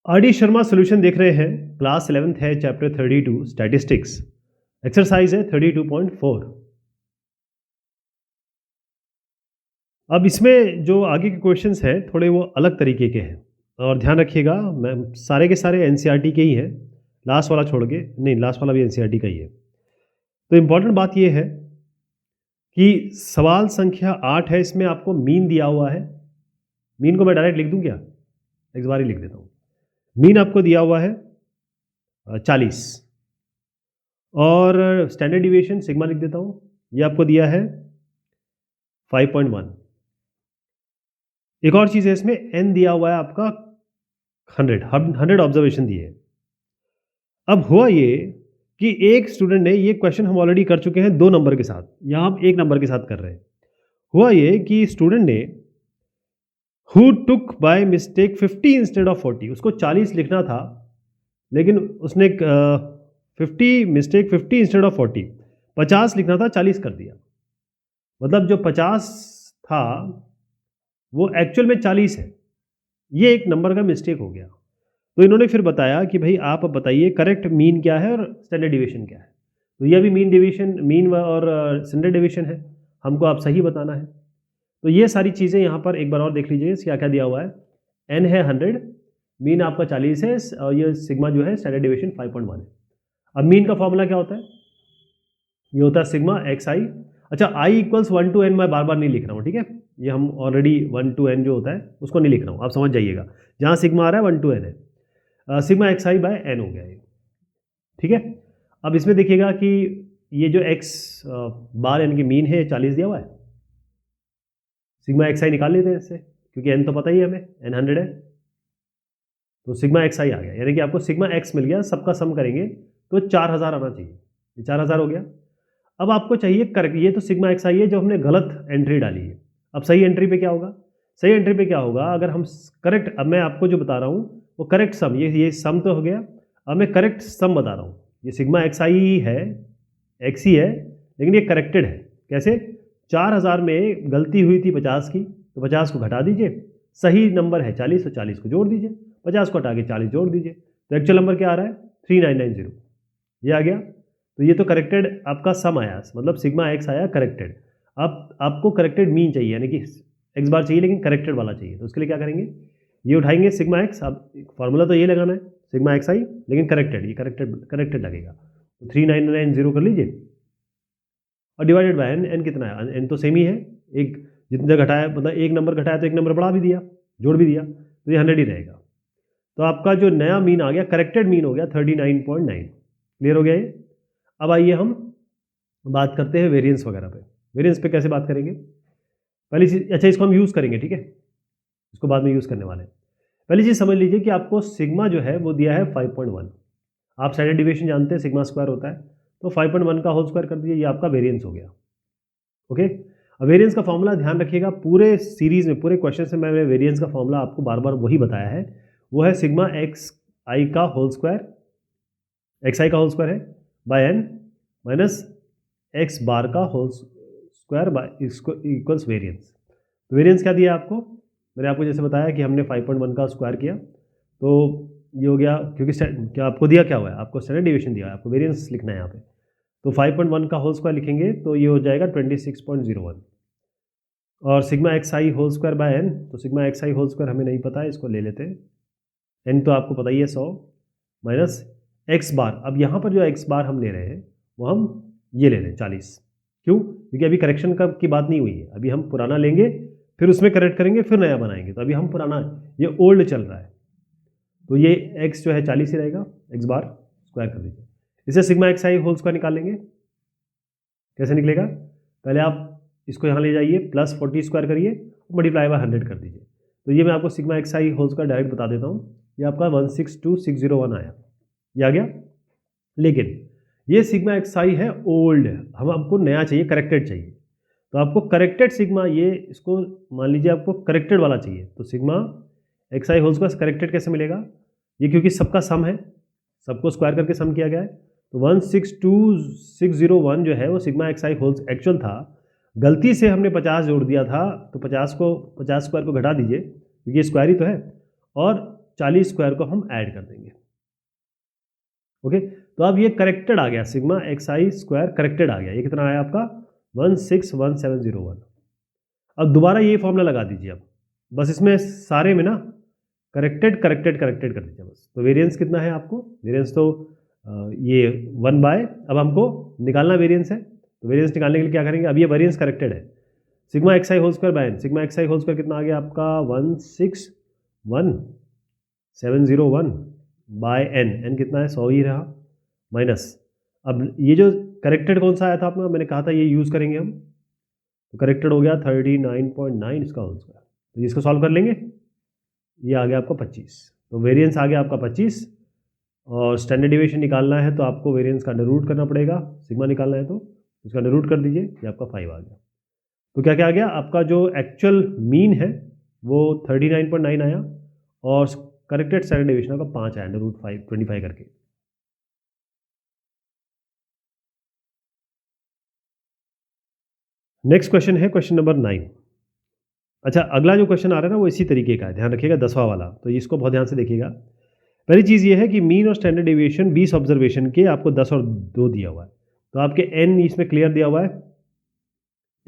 RD. Sharma solution देख रहे हैं। क्लास 11th है, चैप्टर 32 स्टैटिस्टिक्स। एक्सरसाइज है 32.4। अब इसमें जो आगे के क्वेश्चंस हैं थोड़े वो अलग तरीके के हैं और ध्यान रखिएगा, मैं सारे के सारे एनसीईआरटी के ही हैं, लास्ट वाला छोड़ के नहीं, लास्ट वाला भी एनसीईआरटी का ही है। तो इम्पॉर्टेंट बात ये है कि सवाल संख्या 8 है, इसमें आपको मीन दिया हुआ है। मीन को मैं डायरेक्ट लिख दूं क्या? एक बार ही लिख देता हूँ। मीन आपको दिया हुआ है 40 और स्टैंडर्ड डिविएशन सिग्मा लिख देता हूँ, ये आपको दिया है 5.1। एक और चीज़ है, इसमें n दिया हुआ है आपका 100 ऑब्जर्वेशन दिए हैं। अब हुआ ये कि एक स्टूडेंट ने, ये क्वेश्चन हम ऑलरेडी कर चुके हैं 2 नंबर के साथ, यहाँ हम 1 नंबर के साथ कर रहे हैं। हुआ ये कि स्टूडेंट ने who took by mistake 50 instead of 40, उसको 40 लिखना था लेकिन उसने 50 इंस्टेड ऑफ 40, 50 लिखना था, 40 कर दिया। मतलब जो 50 था वो एक्चुअल में 40 है। ये एक नंबर का मिस्टेक हो गया। तो इन्होंने फिर बताया कि भाई आप बताइए करेक्ट मीन क्या है और स्टैंडर्ड डिवीएशन क्या है। तो ये भी मीन और स्टैंडर्ड डिवीएशन है, हमको आप सही बताना है। तो ये सारी चीज़ें यहाँ पर एक बार और देख लीजिए, क्या क्या दिया हुआ है। n है 100, मीन आपका 40 है और ये सिग्मा जो है स्टैंडर्ड डिवीएशन 5.1 है। अब मीन का फॉर्मूला क्या होता है? ये होता है सिग्मा एक्स आई। अच्छा, i इक्वल्स 1 to n मैं बार बार नहीं लिख रहा हूँ, ठीक है, ये हम ऑलरेडी 1 to n जो होता है उसको नहीं लिख रहा हूँ, आप समझ जाइएगा। जहाँ सिग्मा आ रहा है 1 to n है, सिग्मा एक्स आई बाय n हो गया ये, ठीक है। अब इसमें देखिएगा कि ये जो x बार n की मीन है 40 दिया हुआ है, सिग्मा एक्स आई निकाल लेते हैं इससे, क्योंकि n तो पता ही है हमें, n 100 है, तो सिग्मा एक्स आई आ गया, यानी कि आपको सिग्मा एक्स मिल गया। सबका सम करेंगे तो 4000 आना चाहिए, ये 4000 हो गया। अब आपको चाहिए करेक्ट, ये तो सिग्मा एक्स आई है जो हमने गलत एंट्री डाली है। अब सही एंट्री पे क्या होगा? सही एंट्री पे क्या होगा? अगर हम करेक्ट, अब मैं आपको जो बता रहा हूँ वो करेक्ट सम, ये सम तो हो गया। अब मैं करेक्ट सम बता रहा हूँ। ये सिग्मा एक्स आई है, एक्स ही है, लेकिन ये करेक्टेड है। कैसे? 4000 में गलती हुई थी 50 की, तो 50 को घटा दीजिए, सही नंबर है 40, तो 40 को जोड़ दीजिए, 50 को हटा के 40 जोड़ दीजिए, तो एक्चुअल नंबर क्या आ रहा है? 3990, ये आ गया। तो ये तो करेक्टेड आपका सम आया, मतलब सिग्मा एक्स आया करेक्टेड। अब आपको करेक्टेड मीन चाहिए, यानी कि एक्स बार चाहिए लेकिन करेक्टेड वाला चाहिए, तो उसके लिए क्या करेंगे? ये उठाएंगे सिग्मा एक्स, अब फॉर्मूला तो ये लगाना है सिग्मा एक्स आई, लेकिन करेक्टेड, ये करेक्टेड लगेगा, तो 3990 कर लीजिए और डिवाइडेड बाय एन। एन कितना है? एन तो सेम ही है, एक जितना घटाया, मतलब एक नंबर घटाया तो एक नंबर बढ़ा भी दिया, जोड़ भी दिया, तो ये 100 ही रहेगा। तो आपका जो नया मीन आ गया, करेक्टेड मीन हो गया 39.9। क्लियर हो गया ये? अब आइए हम बात करते हैं वेरिएंस वगैरह पे। वेरिएंस पे कैसे बात करेंगे? पहली चीज, अच्छा इसको हम यूज़ करेंगे, ठीक है, इसको बाद में यूज़ करने वाले हैं। पहली चीज़ समझ लीजिए कि आपको सिग्मा जो है वो दिया है 5.1। आप स्टैंडर्ड डिविएशन जानते हैं, सिग्मा स्क्वायर होता है, तो 5.1 का होल स्क्वायर कर दीजिए, ये आपका वेरिएंस हो गया। ओके, अब वेरिएंस का फॉर्मूला ध्यान रखिएगा, पूरे सीरीज में, पूरे क्वेश्चन से मैंने वेरिएंस का फॉर्मूला आपको बार बार वही बताया है, वो है सिग्मा एक्स आई का होल स्क्वायर, एक्स आई का होल स्क्वायर है bye N minus X bar का होल स्क्वायर बाय इसको इक्वल्स वेरिएंस। तो वेरिएंस क्या दिया आपको? मैंने आपको जैसे बताया कि हमने 5.1 का स्क्वायर किया, तो ये हो गया, क्योंकि क्या आपको दिया क्या हुआ है? आपको स्टैंडर्ड डिविएशन दिया है, आपको वेरिएंस लिखना है यहाँ पे, तो 5.1 का होल स्क्वायर लिखेंगे तो ये हो जाएगा 26.01 और sigma X I whole square by N, तो sigma X I whole square हमें नहीं पता है, इसको ले लेते हैं, एन तो आपको पता ही है 100 माइनस एक्स बार। अब यहाँ पर जो एक्स बार हम ले रहे हैं वो हम ये ले लें 40, क्यों? क्योंकि अभी करेक्शन की बात नहीं हुई है, अभी हम पुराना लेंगे फिर उसमें करेक्ट करेंगे फिर नया बनाएंगे, तो अभी हम पुराना, ये ओल्ड चल रहा है, तो ये एक्स जो है 40 ही रहेगा, एक्स बार स्क्वायर कर दीजिए। इसे sigma X I whole square निकालेंगे, कैसे निकलेगा? पहले आप इसको यहाँ ले जाइए, प्लस 40 स्क्वायर करिए, मल्टीप्लाई बाय 100 कर दीजिए, तो ये मैं आपको sigma X I whole square direct बता देता हूँ, ये आपका 162601 आया, ये आ गया। लेकिन ये सिग्मा एक्स आई है ओल्ड, हम आपको नया चाहिए, करेक्टेड चाहिए, तो आपको करेक्टेड सिग्मा, ये इसको मान लीजिए आपको करेक्टेड वाला चाहिए, तो sigma X I whole square corrected कैसे मिलेगा? ये क्योंकि सबका सम है, सबको स्क्वायर करके सम किया गया है, तो 162601 जो है वो sigma X I whole actual था, गलती से हमने 50 जोड़ दिया था, तो 50 स्क्वायर को घटा दीजिए क्योंकि ये स्क्वायर ही तो है, और 40 स्क्वायर को हम ऐड कर देंगे। ओके, तो अब ये करेक्टेड आ गया, सिग्मा एक्स आई स्क्वायर करेक्टेड आ गया। ये कितना आया आपका 161701। अब दोबारा ये फॉर्मूला लगा दीजिए अब, बस इसमें सारे में ना करेक्टेड करेक्टेड करेक्टेड कर दीजिए बस। तो वेरिएंस कितना है आपको, वेरिएंस तो ये 1 बाय, अब हमको निकालना वेरिएंस है, तो वेरिएंस निकालने के लिए क्या करेंगे, अब ये वेरिएंस करेक्टेड है, sigma X I whole square by N, sigma X I whole square कितना आ गया आपका 161701 बाय एन, एन कितना है 100 ही रहा, माइनस, अब ये जो करेक्टेड कौन सा आया था आपका, मैंने कहा था ये यूज़ करेंगे हम, तो करेक्टेड हो गया 39.9 इसका होल स्क्वायर, तो इसको सॉल्व कर लेंगे, ये आ गया आपका 25, तो वेरिएंस आ गया आपका 25, और स्टैंडर्ड डिविएशन निकालना है तो आपको वेरिएंस का अंडर रूट करना पड़ेगा, सिग्मा निकालना है तो उसका अंडर रूट कर दीजिए, ये आपका 5 आ गया। तो क्या क्या आ गया आपका, जो एक्चुअल मीन है वो 39.9 आया, और करेक्टेड स्टैंडर्ड डिविएशन का 5 आया, अंडर रूट 5 25 करके। नेक्स्ट क्वेश्चन है क्वेश्चन नंबर 9। अच्छा, अगला जो क्वेश्चन आ रहा है ना वो इसी तरीके का है, ध्यान रखिएगा 10वां वाला, तो इसको बहुत ध्यान से देखिएगा। पहली चीज़ ये है कि मीन और स्टैंडर्ड डेविएशन 20 ऑब्जर्वेशन के आपको 10 और 2 दिया हुआ है, तो आपके एन इसमें क्लियर दिया हुआ है,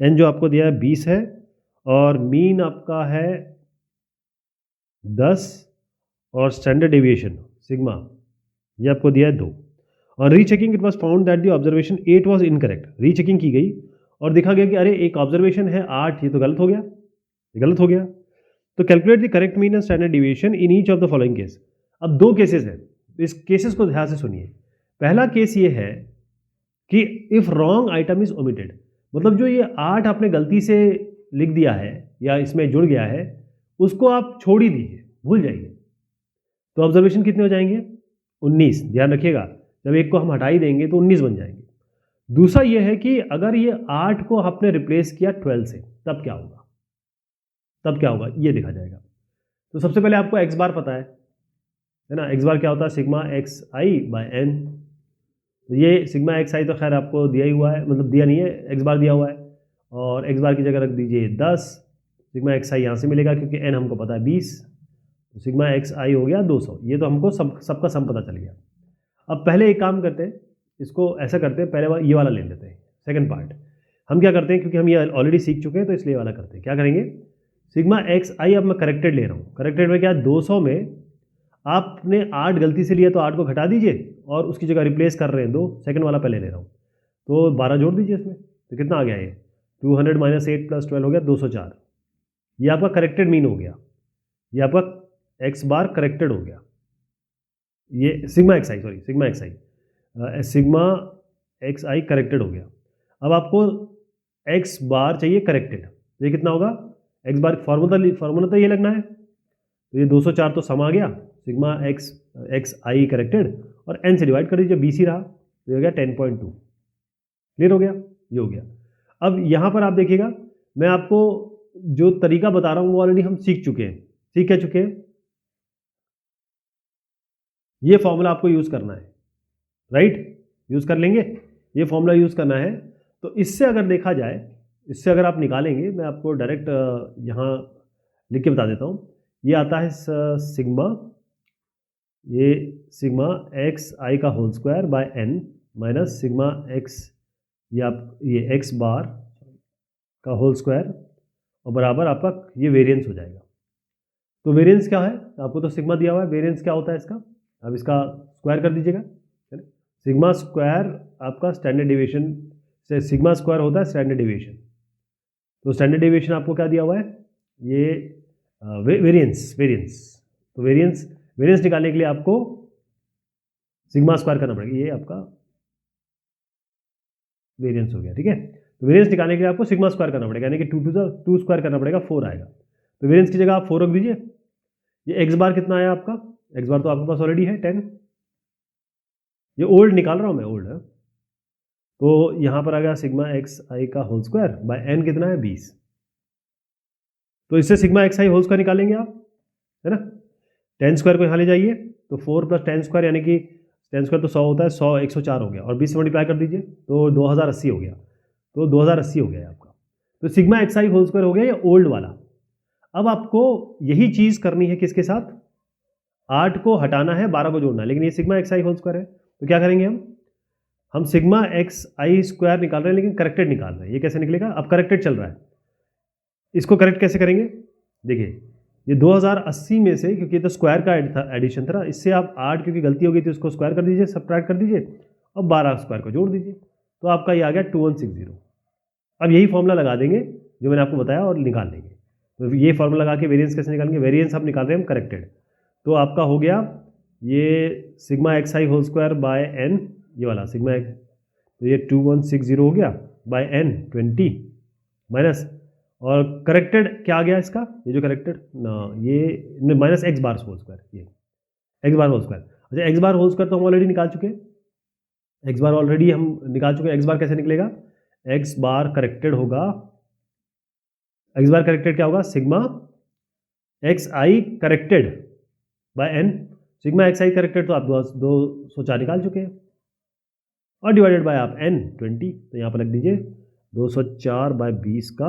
एन जो आपको दिया है 20 है, और मीन आपका है 10, और स्टैंडर्ड डेविएशन सिग्मा ये आपको दिया है 2, और rechecking it was found that the observation 8 was incorrect, rechecking की गई और देखा गया कि अरे एक ऑब्जर्वेशन है 8, ये तो गलत हो गया, ये गलत हो गया। तो calculate the correct mean and standard deviation in each of the following case. अब 2 केसेस हैं, इस केसेस को ध्यान से सुनिए। पहला केस ये है कि if wrong item is omitted, मतलब जो ये 8 आपने गलती से लिख दिया है या इसमें जुड़ गया है उसको आप छोड़ ही दीजिए, भूल जाइए, तो ऑब्जर्वेशन कितने हो जाएंगे 19, ध्यान रखिएगा, जब एक को हम हटा ही देंगे तो 19 बन जाएंगे। दूसरा ये है कि अगर ये 8 को आपने रिप्लेस किया 12 से, तब क्या होगा, तब क्या होगा ये देखा जाएगा। तो सबसे पहले आपको एक्स बार पता है ना, एक्स बार क्या होता है सिग्मा एक्स आई बाय एन, तो ये सिग्मा एक्स आई तो खैर आपको दिया ही हुआ है, मतलब दिया नहीं है, एक्स बार दिया हुआ है, और एक्स बार की जगह रख दीजिए 10, सिग्मा एक्स आई यहाँ से मिलेगा क्योंकि एन हमको पता है 20, तो सिग्मा एक्स आई हो गया 200, ये तो हमको सबका सम पता चल गया। अब पहले एक काम करते हैं, इसको ऐसा करते हैं, पहले ये वाला ले लेते हैं, सेकंड पार्ट हम क्या करते हैं, क्योंकि हम ये ऑलरेडी सीख चुके हैं तो इसलिए वाला करते हैं। क्या करेंगे, सिग्मा एक्स आई अब मैं करेक्टेड ले रहा हूँ, करेक्टेड में क्या 200 में आपने 8 गलती से लिया तो 8 को घटा दीजिए और उसकी जगह रिप्लेस कर रहे हैं 2, सेकंड वाला पहले ले रहा हूँ, तो 12 जोड़ दीजिए इसमें, तो कितना आ गया ये 200 माइनस 8 प्लस 12 हो गया 204, ये आपका करेक्टेड मीन हो गया, ये आपका एक्स बार करेक्टेड हो गया, ये sigma X I, sorry sigma X I, sigma X I corrected हो गया। अब आपको एक्स बार चाहिए करेक्टेड, तो ये कितना होगा, एक्स बार फार्मूला तो ये लगना है, तो ये 204 तो सम आ गया, सिग्मा एक्स आई करेक्टेड, और एन से डिवाइड कर दीजिए, 20 ही रहा, तो ये हो गया 10.2, क्लियर हो गया, ये हो गया। अब यहाँ पर आप देखिएगा, मैं आपको जो तरीका बता रहा हूँ वो ऑलरेडी हम सीख चुके हैं, सीख क्या चुके हैं, ये फॉर्मूला आपको यूज़ करना है, राइट, यूज़ कर लेंगे, ये फॉर्मूला यूज़ करना है। तो इससे अगर देखा जाए, इससे अगर आप निकालेंगे, मैं आपको डायरेक्ट यहाँ लिख के बता देता हूँ, ये आता है सिग्मा, ये सिग्मा एक्स आई का whole square by N minus sigma X, ये एक्स बार का होल स्क्वायर, और बराबर आपका ये वेरिएंस हो जाएगा। तो वेरिएंस क्या है, आपको तो सिग्मा दिया हुआ है, वेरिएंस क्या होता है इसका, अब इसका स्क्वायर कर दीजिएगा, सिग्मा स्क्वायर आपका स्टैंडर्ड डिविएशन से, सिग्मा स्क्वायर होता है स्टैंडर्ड डिविएशन, तो स्टैंडर्ड डिविएशन आपको क्या दिया हुआ है, ये वेरिएंस, तो वेरिएंस निकालने के लिए आपको सिग्मा स्क्वायर करना पड़ेगा, ये आपका वेरिएंस हो गया, ठीक है। तो वेरिएंस निकालने के लिए आपको सिग्मा स्क्वायर करना पड़ेगा, यानी कि 2 स्क्वायर करना पड़ेगा, 4 आएगा, तो वेरिएंस की जगह आप 4 रख दीजिए। ये एक्स बार कितना आया आपका, एक्स बार तो आपके पास ऑलरेडी है 10, ये ओल्ड निकाल रहा हूँ मैं, ओल्ड है, तो यहाँ पर आ गया सिग्मा एक्स आई का होल स्क्वायर बाय एन कितना है 20, तो इससे sigma X I whole square निकालेंगे आप, है ना, 10 स्क्वायर को यहाँ ले जाइए, तो 4 + 10 स्क्वायर यानी कि 10 स्क्वायर तो 100 होता है, 100 104 हो गया, और 20 से मल्टीप्लाई कर दीजिए तो 2080 हो गया, तो 2080 हो गया आपका, तो sigma X I whole square हो गया ये ओल्ड वाला। अब आपको यही चीज़ करनी है किसके साथ, 8 को हटाना है, 12 को जोड़ना है, लेकिन ये sigma X I whole square है, तो क्या करेंगे हम सिग्मा एक्स आई स्क्वायर निकाल रहे हैं लेकिन करेक्टेड निकाल रहे हैं। ये कैसे निकलेगा? अब करेक्टेड चल रहा है, इसको करेक्ट कैसे करेंगे? देखिए ये 2080 में से, क्योंकि ये तो स्क्वायर का एडिशन था ना, इससे आप 8 क्योंकि गलती हो गई थी उसको स्क्वायर कर दीजिए, सब्ट्रैक्ट कर दीजिए और 12 स्क्वायर को जोड़ दीजिए, तो आपका ये आ गया 2160। अब यही फॉर्मूला लगा देंगे जो मैंने आपको बताया और निकाल लेंगे। तो ये फॉर्मूला लगा के वेरिएंस कैसे निकालेंगे? वेरिएंस आप निकाल रहे हैं हम करेक्टेड, तो आपका हो गया ये sigma X I whole square by N, ये वाला सिग्मा एक्स, तो ये 2160 हो गया बाय एन 20 माइनस, और करेक्टेड क्या आ गया इसका? ये जो करेक्टेड ना, ये minus X bar whole square, ये एक्स बार होल स्क्वायर। अच्छा एक्स बार होल स्क्वायर तो हम ऑलरेडी निकाल चुके हैं, एक्स बार ऑलरेडी हम निकाल चुके हैं। एक्स बार कैसे निकलेगा? एक्स बार करेक्टेड होगा, एक्स बार करेक्टेड क्या होगा? Sigma X I corrected by N, sigma X I corrected तो आप 204 निकाल चुके हैं, और डिवाइडेड बाय आप एन 20, तो यहाँ पर लिख दीजिए 204 बाय 20 का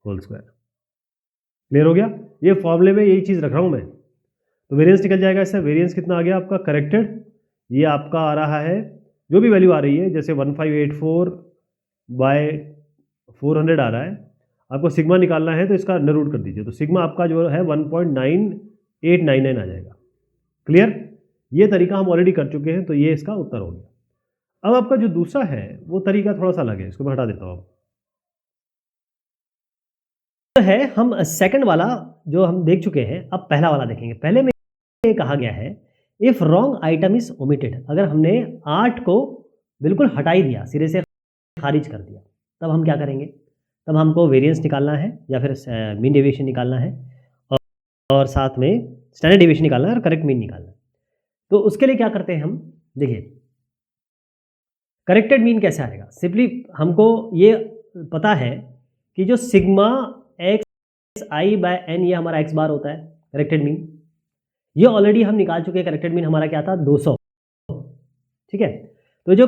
होल स्क्वायर। क्लियर हो गया? ये फॉर्मूले में यही चीज़ रख रहा हूँ मैं, तो वेरिएंस निकल जाएगा इससे। वेरिएंस कितना आ गया आपका करेक्टेड? ये आपका आ रहा है, जो भी वैल्यू आ रही है, जैसे 1584 बाय 400 आ रहा है, आपको सिग्मा निकालना है तो इसका अंडर रूट कर दीजिए, तो सिग्मा आपका जो है 1.9899 आ जाएगा। क्लियर? ये तरीका हम ऑलरेडी कर चुके हैं, तो ये इसका उत्तर हो गया। अब आपका जो दूसरा है वो तरीका थोड़ा सा अलग है, इसको मैं हटा देता हूँ। तो है हम सेकंड वाला जो हम देख चुके हैं, अब पहला वाला देखेंगे। पहले में ये कहा गया है if wrong item is omitted, अगर हमने 8 को बिल्कुल हटा ही दिया, सिरे से खारिज कर दिया, तब हम क्या करेंगे? तब हमको वेरिएंस निकालना है या फिर मीन डेविएशन निकालना है, और साथ में स्टैंडर्ड डेविएशन निकालना है और करेक्ट मीन निकालना है। तो उसके लिए क्या करते हैं हम? देखिए करेक्टेड मीन कैसे आएगा? सिंपली हमको ये पता है कि जो सिग्मा एक्स आई बाय एन, ये हमारा एक्स बार होता है करेक्टेड मीन, ये ऑलरेडी हम निकाल चुके हैं। करेक्टेड मीन हमारा क्या था? 200। ठीक है, तो जो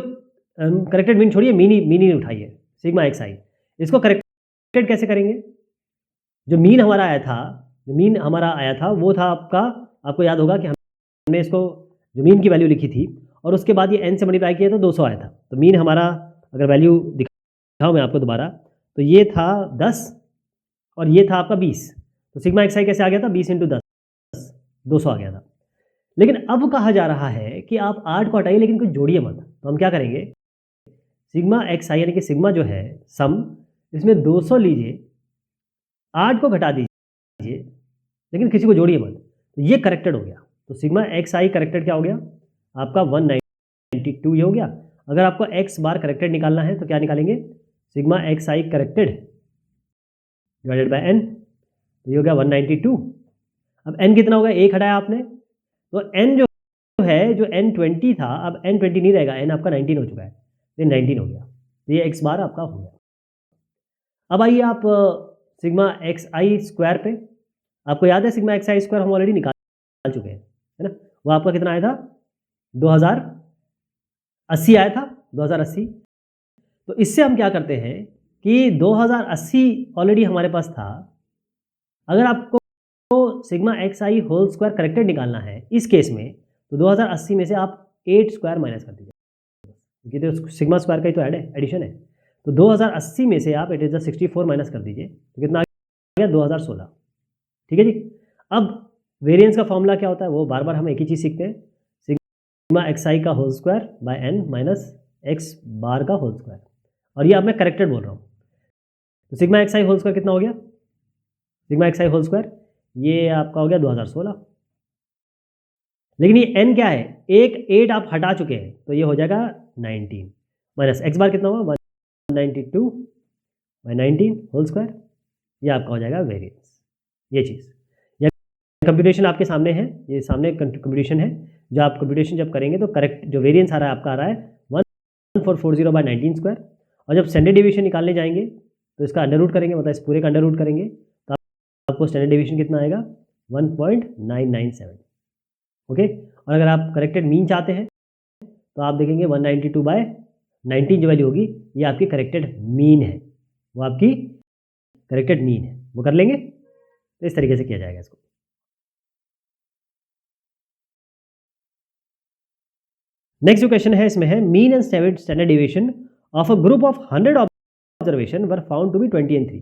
करेक्टेड मीन छोड़िए, मीन ही उठाइए, सिग्मा एक्स आई, इसको करेक्टेड कैसे करेंगे? जो मीन हमारा आया था वो था आपका, आपको याद होगा कि हमने इसको जो मीन की वैल्यू लिखी थी और उसके बाद ये एन से मल्टीप्लाई किया तो 200 आया था। तो मीन हमारा, अगर वैल्यू दिखाऊँ मैं आपको दोबारा, तो ये था 10 और ये था आपका 20, तो सिग्मा एक्स आई कैसे आ गया था? 20 × 10, 200 आ गया था। लेकिन अब कहा जा रहा है कि आप 8 को हटाइए लेकिन कुछ जोड़िए मत, तो हम क्या करेंगे? सिग्मा एक्स आई यानी कि सिग्मा जो है सम, इसमें 200 लीजिए, 8 को घटा दीजिए लेकिन किसी को जोड़िए मत, तो ये करेक्टेड हो गया। तो सिग्मा एक्स आई करेक्टेड क्या हो गया? आपका 192 ये हो गया। अगर आपको एक्स बार करेक्टेड निकालना है तो क्या निकालेंगे? Sigma X I corrected divided by N, तो ये हो गया 192। अब एन कितना होगा? 1 हटाया आपने, तो एन जो है, जो एन 20 था, अब एन 20 नहीं रहेगा, एन आपका 19 हो चुका है, ये 19 हो गया, तो ये एक्स बार आपका हो गया। अब आइए आप सिग्मा एक्स आई स्क्वायर पे, आपको याद है सिग्मा एक्स आई स्क्वायर हम ऑलरेडी निकाल चुके हैं, है ना? वो आपका कितना आया था? 2080 आया था, 2080। तो इससे हम क्या करते हैं कि 2080 ऑलरेडी हमारे पास था, अगर आपको sigma X I whole square corrected निकालना है इस केस में, तो 2080 में से आप 8 स्क्वायर माइनस कर दीजिए, क्योंकि तो सिग्मा स्क्वायर का ही तो एडिशन है। तो 2080 में से आप 64 माइनस कर दीजिए, तो कितना आ गया? 2016। ठीक है जी। अब वेरिएंस का फॉर्मूला क्या होता है? वो बार बार हम एक ही चीज़ सीखते हैं, सिग्मा एक्स आई का whole square by N minus X bar का होल स्क्वायर, और ये अब मैं करेक्टेड बोल रहा हूँ। तो sigma X I whole square कितना हो गया? Sigma X I whole square ये आपका हो गया 2016, लेकिन ये एन क्या है? एक 8 आप हटा चुके हैं, तो ये हो जाएगा 19 माइनस एक्स बार कितना हुआ? 192 बाय 19 होल स्क्वायर, ये आपका हो जाएगा वेरिएंस। ये चीज़, या कंप्यूटेशन आपके सामने है, ये सामने कंप्यूटेशन है, जो आप कंप्यूटेशन जब करेंगे तो करेक्ट जो वेरिएंस आ रहा है आपका आ रहा है 1440 बाय 19 स्क्वायर, और जब स्टैंडर्ड डेविएशन निकालने जाएंगे तो इसका अंडर रूट करेंगे, मतलब इस पूरे का अंडर रूट करेंगे, तो आपको स्टैंडर्ड डेविएशन कितना आएगा? 1.997। ओके, और अगर आप करेक्टेड मीन चाहते हैं तो आप देखेंगे 192 बाय 19 जो वैल्यू होगी ये आपकी करेक्टेड मीन है, वो आपकी करेक्टेड मीन है, वो कर लेंगे। तो इस तरीके से किया जाएगा इसको। नेक्स्ट जो क्वेश्चन है इसमें है mean and standard deviation of a group of 100 observation were found to be 20 and 3।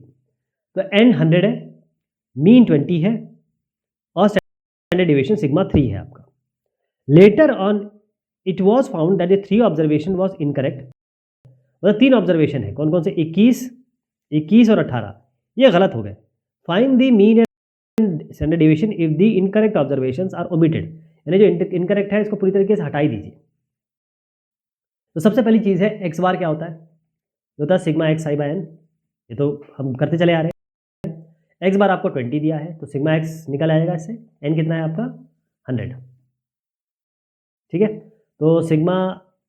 तो एन 100 है, मीन 20 है और स्टैंडर्ड डिविएशन सिग्मा 3 है आपका। Later on it was found that the 3 observation was incorrect. मतलब 3 ऑब्जर्वेशन है, कौन कौन से, 21 और 18, ये गलत हो गए। Find the mean and standard deviation if the incorrect observations are omitted, यानी जो इनकरेक्ट है इसको पूरी तरीके से हटा ही दीजिए। तो सबसे पहली चीज़ है एक्स बार क्या होता है, जो होता है सिग्मा एक्स आई बाय एन, ये तो हम करते चले आ रहे हैं। एक्स बार आपको 20 दिया है तो सिग्मा एक्स निकल आएगा इससे, एन कितना है आपका 100, ठीक है। तो सिग्मा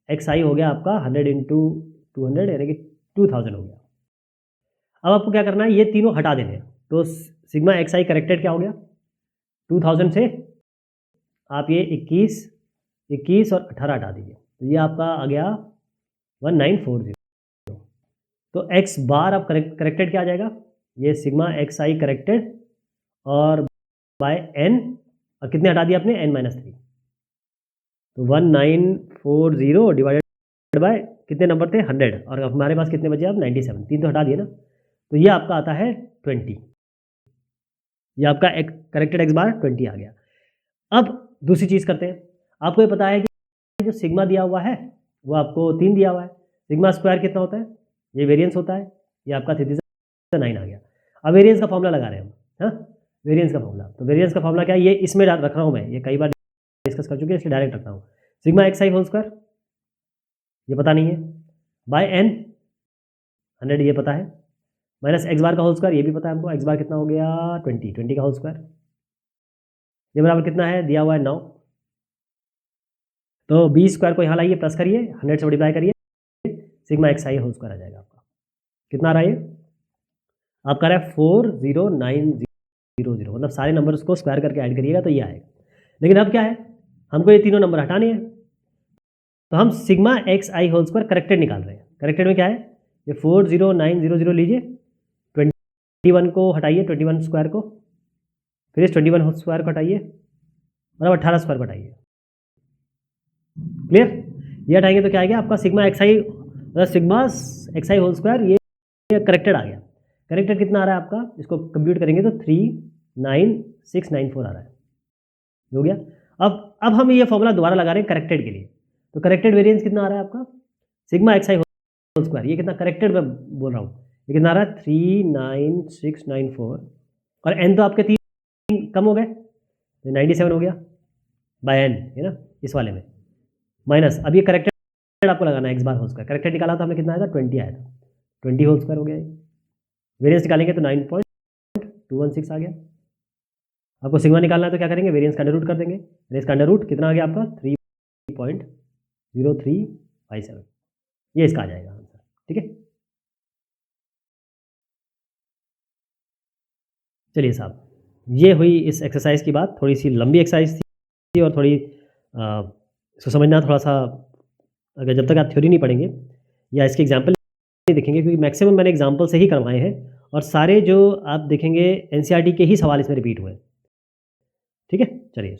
एक्स आई हो गया आपका 100 इंटू 200 यानी कि 2000 हो गया। अब आपको क्या करना है, ये तीनों हटा देने हैं। तो सिग्मा एक्स आई करेक्टेड क्या हो गया, 2000 से आप ये 21 और 18 हटा दीजिए, तो ये आपका आ गया 1940। तो एक्स बार अब करेक्टेड क्या आ जाएगा, ये सिग्मा एक्स आई करेक्टेड और बाय एन, और कितने हटा दिया आपने, n-3। तो 1940 डिवाइडेड बाय कितने नंबर थे 100, और हमारे पास कितने बचे अब 97, 3 तो हटा दिए ना, तो ये आपका आता है 20। ये आपका करेक्टेड एक्स बार 20 आ गया। अब दूसरी चीज़ करते हैं। आपको ये पता है कि जो सिग्मा दिया हुआ है वो आपको 3 दिया हुआ है, सिग्मा स्क्वायर कितना होता है, ये वेरिएंस होता है, ये आपका 3 9 आ गया। अब वेरिएंस का फॉर्मूला लगा रहे हैं हम, हाँ वेरिएंस का फॉर्मूला। तो वेरिएंस का फॉर्मूला क्या है, ये इसमें रख रहा हूँ मैं, ये कई बार डिस्कस कर चुके हैं इसलिए डायरेक्ट रख रहा हूँ। Sigma X I whole square ये पता नहीं है, बाय एन 100 ये पता है, माइनस एक्स बार का होल स्क्वायर ये भी पता है हमको, एक्स बार कितना हो गया 20 का होल स्क्वायर, ये बराबर कितना है दिया हुआ है 9। तो 20 स्क्वायर को यहाँ लाइए, प्लस करिए, 100 से मल्टीप्लाई करिए, sigma X I whole square आ जाएगा आपका। कितना आ रहा है ये आपका आ रहा है 40900, मतलब सारे नंबर्स को स्क्वायर करके ऐड करिएगा तो ये आएगा। लेकिन अब क्या है, हमको ये तीनों नंबर हटाने हैं, तो हम sigma X I whole square corrected निकाल रहे हैं। करेक्टेड में क्या है, ये 40900 लीजिए, 21 को हटाइए, 21 स्क्वायर को, फिर इस 21 स्क्वायर को हटाइए और अब 18 स्क्वायर को हटाइए। क्लियर, ये हटाएंगे तो क्या आएगा आपका sigma X I, sigma X I whole square, ये करेक्टेड आ गया। करेक्टेड कितना आ रहा है आपका, इसको कंप्यूट करेंगे तो 39694 आ रहा है, हो गया। अब हम ये फॉर्मूला दोबारा लगा रहे हैं करेक्टेड के लिए। तो करेक्टेड वेरिएंस कितना आ रहा है आपका, sigma X I whole square, ये कितना करेक्टेड में बोल रहा हूँ, ये कितना आ रहा है 39694, और एन तो आपके 3 कम हो गए तो 97 हो गया बाय एन, है ना इस वाले में, माइनस अब ये करेक्टेड आपको लगाना है X bar whole square. Corrected निकाला था हमें कितना आया था 20 आया था, 20 होल स्क्वायर हो गया। वेरिएंस निकालेंगे तो 9.216 आ गया। आपको सिग्मा निकालना है तो क्या करेंगे, वेरिएंस का अंडर रूट कर देंगे, वेरिएंस का अंडर रूट कितना आ गया आपका 3.0357, ये इसका आ जाएगा आंसर, ठीक है। चलिए साहब, ये हुई इस एक्सरसाइज की बात, थोड़ी सी लंबी एक्सरसाइज थी और थोड़ी इसको समझना थोड़ा सा, अगर जब तक आप थ्योरी नहीं पढ़ेंगे या इसके एग्जाम्पल नहीं देखेंगे, क्योंकि मैक्सिमम मैंने एग्जाम्पल से ही करवाए हैं और सारे जो आप देखेंगे एनसीईआरटी के ही सवाल इसमें रिपीट हुए हैं, ठीक है। चलिए।